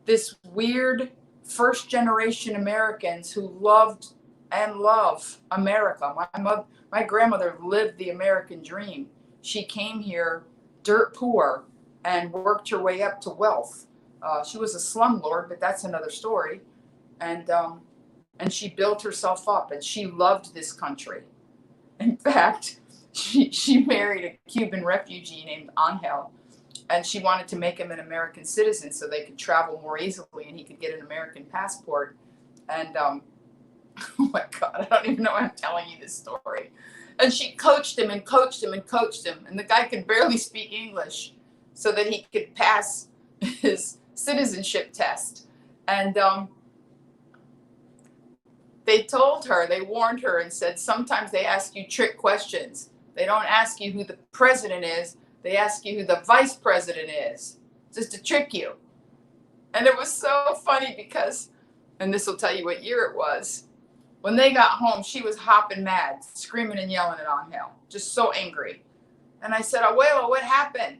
this weird first generation Americans who loved and love America. My grandmother lived the American dream. She came here dirt poor and worked her way up to wealth. She was a slumlord, but that's another story. And she built herself up, and she loved this country. In fact, she married a Cuban refugee named Angel, and she wanted to make him an American citizen so they could travel more easily and he could get an American passport. And oh my God, I don't even know why I'm telling you this story. And she coached him and coached him and coached him, and the guy could barely speak English so that he could pass his citizenship test. And they warned her and said, sometimes they ask you trick questions. They don't ask you who the president is. They ask you who the vice president is, just to trick you. And it was so funny because, and this will tell you what year it was, when they got home, she was hopping mad, screaming and yelling at Angel, just so angry. And I said, Abuela, what happened?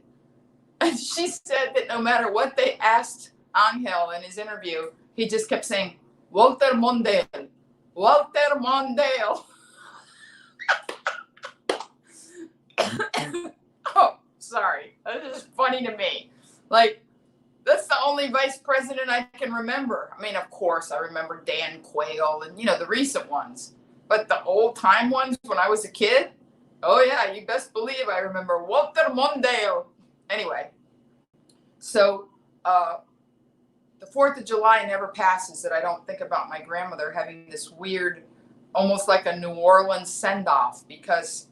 And she said that no matter what they asked Angel in his interview, he just kept saying, Walter Mondale, Walter Mondale. Oh, sorry. That's just funny to me. Like, that's the only vice president I can remember. I mean, of course, I remember Dan Quayle and, the recent ones. But the old time ones when I was a kid, oh, yeah, you best believe I remember Walter Mondale. Anyway, so the 4th of July never passes that I don't think about my grandmother having this weird, almost like a New Orleans send-off, because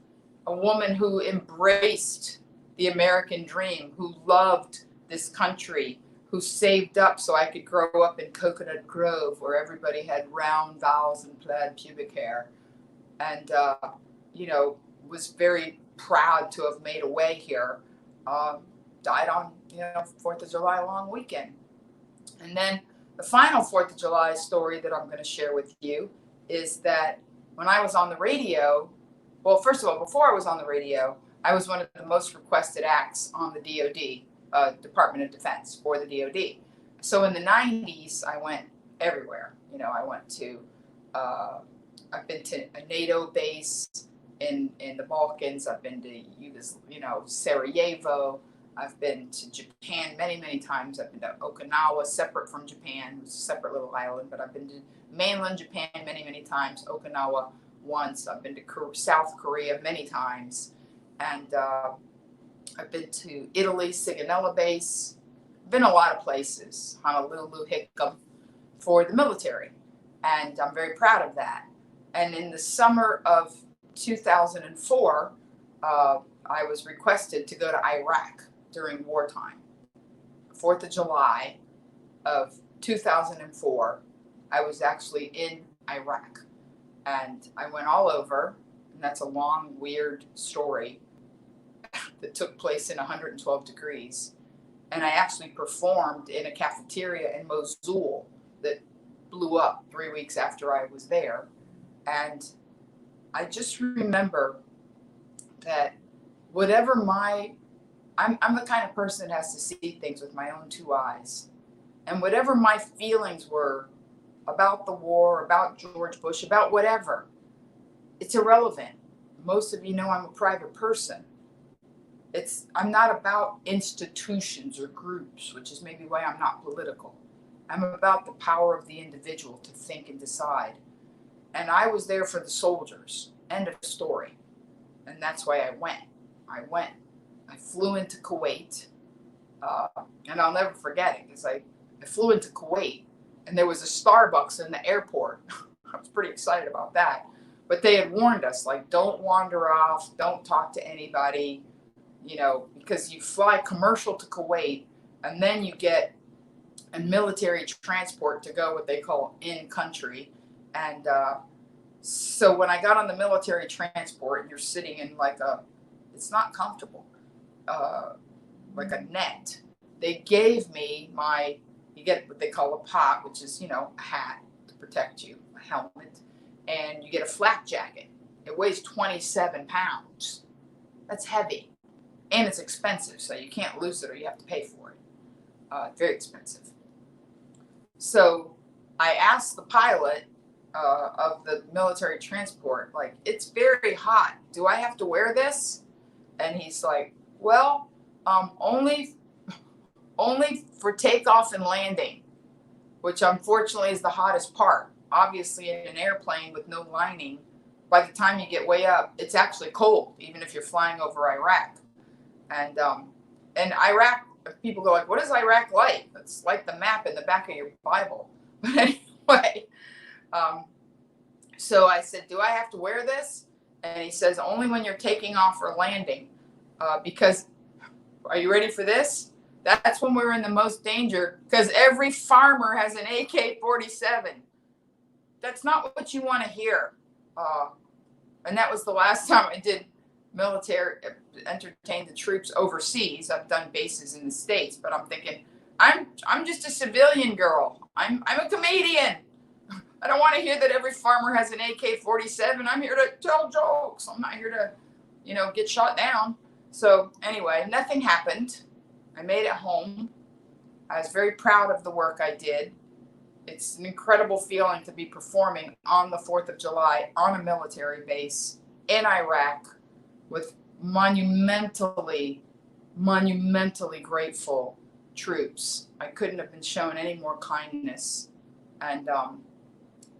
a woman who embraced the American dream, who loved this country, who saved up so I could grow up in Coconut Grove where everybody had round vowels and plaid pubic hair, and, was very proud to have made a way here, died on, 4th of July long weekend. And then the final 4th of July story that I'm going to share with you is that when I was on the radio, well, first of all, before I was on the radio, I was one of the most requested acts on the DOD, Department of Defense, for the DOD. So in the 90s, I went everywhere. I went to, I've been to a NATO base in the Balkans. I've been to, Sarajevo. I've been to Japan many, many times. I've been to Okinawa, separate from Japan. It's a separate little island, but I've been to mainland Japan many, many times. Okinawa once. I've been to South Korea many times. And I've been to Italy, Sigonella Base. I've been a lot of places. Honolulu, Hickam for the military. And I'm very proud of that. And in the summer of 2004, I was requested to go to Iraq during wartime. 4th of July of 2004, I was actually in Iraq. And I went all over, and that's a long, weird story that took place in 112 degrees. And I actually performed in a cafeteria in Mosul that blew up 3 weeks after I was there. And I just remember that whatever I'm the kind of person that has to see things with my own two eyes. And whatever my feelings were about the war, about George Bush, about whatever, it's irrelevant. Most of you know I'm a private person. I'm not about institutions or groups, which is maybe why I'm not political. I'm about the power of the individual to think and decide. And I was there for the soldiers. End of story. And that's why I went. I flew into Kuwait, and I'll never forget it because I flew into Kuwait, and there was a Starbucks in the airport. I was pretty excited about that. But they had warned us, like, don't wander off, don't talk to anybody, because you fly commercial to Kuwait, and then you get a military transport to go what they call in country. And so when I got on the military transport, and you're sitting in it's not comfortable, like a net. They gave me you get what they call a pot, which is, a hat to protect you, a helmet, and you get a flak jacket. It weighs 27 pounds. That's heavy. And it's expensive, so you can't lose it or you have to pay for it. Very expensive. So I asked the pilot of the military transport, like, it's very hot. Do I have to wear this? And he's like, well, only for takeoff and landing, which unfortunately is the hottest part. Obviously, in an airplane with no lining, by the time you get way up, it's actually cold, even if you're flying over Iraq. And Iraq, people go like, what is Iraq like? It's like the map in the back of your Bible. But anyway, so I said, do I have to wear this? And he says, only when you're taking off or landing, because, are you ready for this? That's when we're in the most danger, because every farmer has an AK-47. That's not what you want to hear. And that was the last time I did military, entertain the troops overseas. I've done bases in the States, but I'm thinking, I'm just a civilian girl. I'm a comedian. I don't want to hear that every farmer has an AK-47. I'm here to tell jokes. I'm not here to, get shot down. So anyway, nothing happened. I made it home. I was very proud of the work I did. It's an incredible feeling to be performing on the 4th of July on a military base in Iraq with monumentally grateful troops. I couldn't have been shown any more kindness. And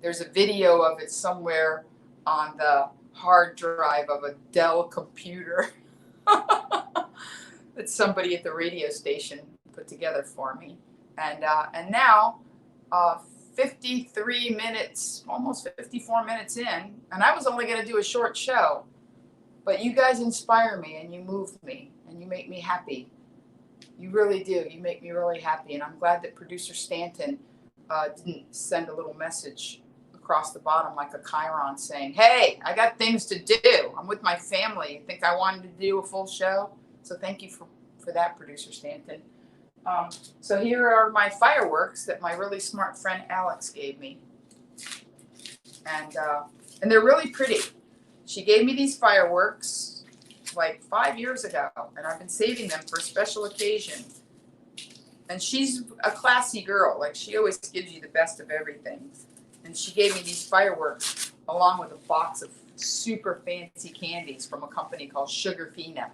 there's a video of it somewhere on the hard drive of a Dell computer that somebody at the radio station put together for me. And now, 53 minutes, almost 54 minutes in, and I was only going to do a short show, but you guys inspire me and you move me and you make me happy. You really do. You make me really happy. And I'm glad that producer Stanton didn't send a little message across the bottom like a chyron saying, hey, I got things to do. I'm with my family. You think I wanted to do a full show? So thank you for that, producer Stanton. So here are my fireworks that my really smart friend Alex gave me. And they're really pretty. She gave me these fireworks like 5 years ago, and I've been saving them for a special occasion. And she's a classy girl. Like, she always gives you the best of everything. And she gave me these fireworks along with a box of super fancy candies from a company called Sugar Fina.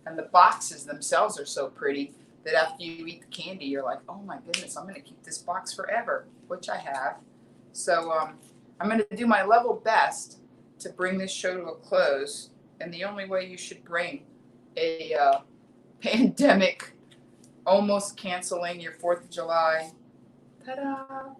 And the boxes themselves are so pretty that after you eat the candy, you're like, oh my goodness, I'm going to keep this box forever, which I have. So I'm going to do my level best to bring this show to a close. And the only way you should bring a pandemic almost canceling your 4th of July. Ta-da!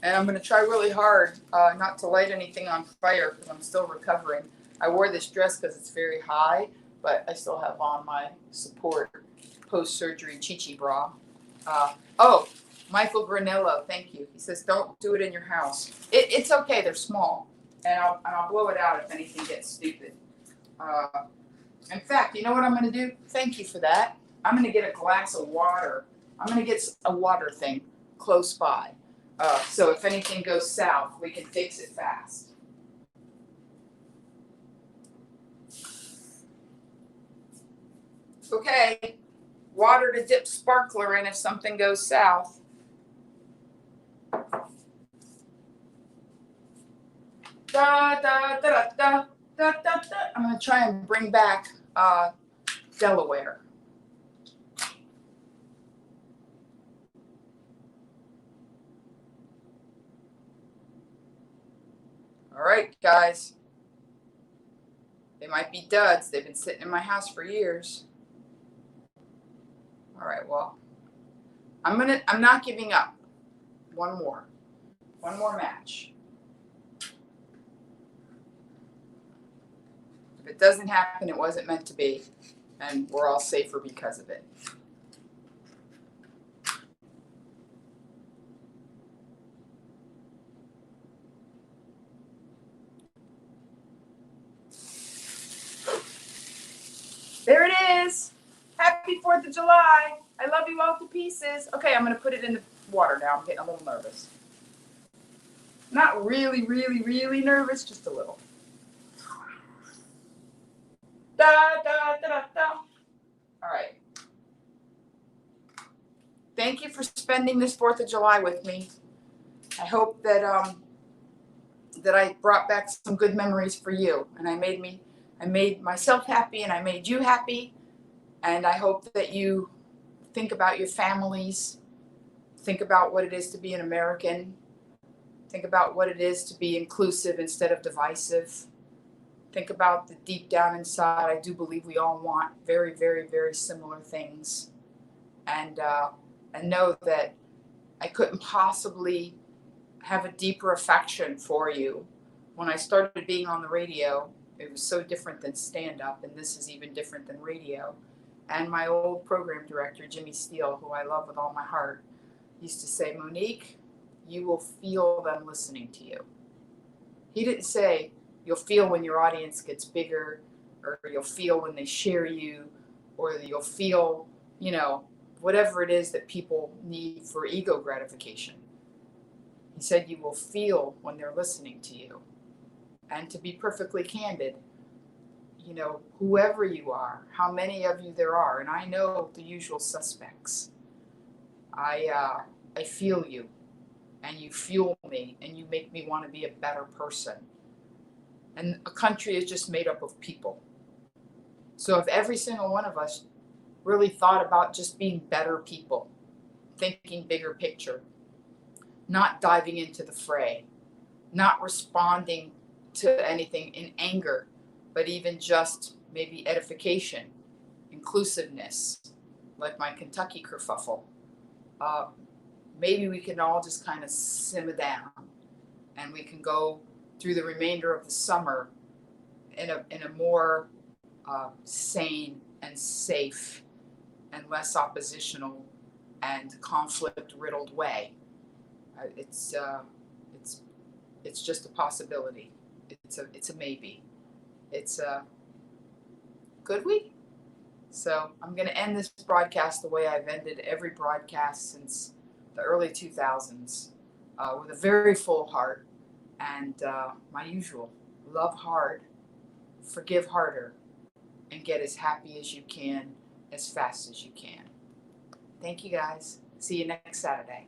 And I'm going to try really hard not to light anything on fire because I'm still recovering. I wore this dress because it's very high, but I still have on my support post-surgery Chi-Chi bra. Oh, Michael Granello, thank you. He says, don't do it in your house. It's okay. They're small. And I'll blow it out if anything gets stupid. In fact, you know what I'm going to do? Thank you for that. I'm going to get a glass of water. I'm going to get a water thing close by. So if anything goes south, we can fix it fast. Okay, water to dip sparkler in if something goes south. Da, da, da, da, da, da, da. I'm going to try and bring back Delaware. All right, guys. They might be duds. They've been sitting in my house for years. All right, well, I'm not giving up. One more match. If it doesn't happen, it wasn't meant to be, and we're all safer because of it. There it is. Happy 4th of July. I love you all to pieces. Okay, I'm going to put it in the water now. I'm getting a little nervous. Not really, really, really nervous, just a little. Da, da, da, da, da. All right. Thank you for spending this 4th of July with me. I hope that that I brought back some good memories for you, and I made myself happy, and I made you happy, and I hope that you think about your families, think about what it is to be an American, think about what it is to be inclusive instead of divisive, think about the deep down inside. I do believe we all want very, very, very similar things, and know that I couldn't possibly have a deeper affection for you. When I started being on the radio, it was so different than stand-up, and this is even different than radio. And my old program director, Jimmy Steele, who I love with all my heart, used to say, Monique, you will feel them listening to you. He didn't say, you'll feel when your audience gets bigger, or you'll feel when they share you, or you'll feel, whatever it is that people need for ego gratification. He said you will feel when they're listening to you. And to be perfectly candid, whoever you are, how many of you there are, and I know the usual suspects, I feel you, and you fuel me, and you make me want to be a better person. And a country is just made up of people. So if every single one of us really thought about just being better people, thinking bigger picture, not diving into the fray, not responding to anything in anger, but even just maybe edification, inclusiveness, like my Kentucky kerfuffle. Maybe we can all just kind of simmer down, and we can go through the remainder of the summer in a more sane and safe and less oppositional and conflict-riddled way. It's just a possibility. It's a maybe. Could we? So I'm going to end this broadcast the way I've ended every broadcast since the early 2000s, with a very full heart and my usual: love hard, forgive harder, and get as happy as you can, as fast as you can. Thank you, guys. See you next Saturday.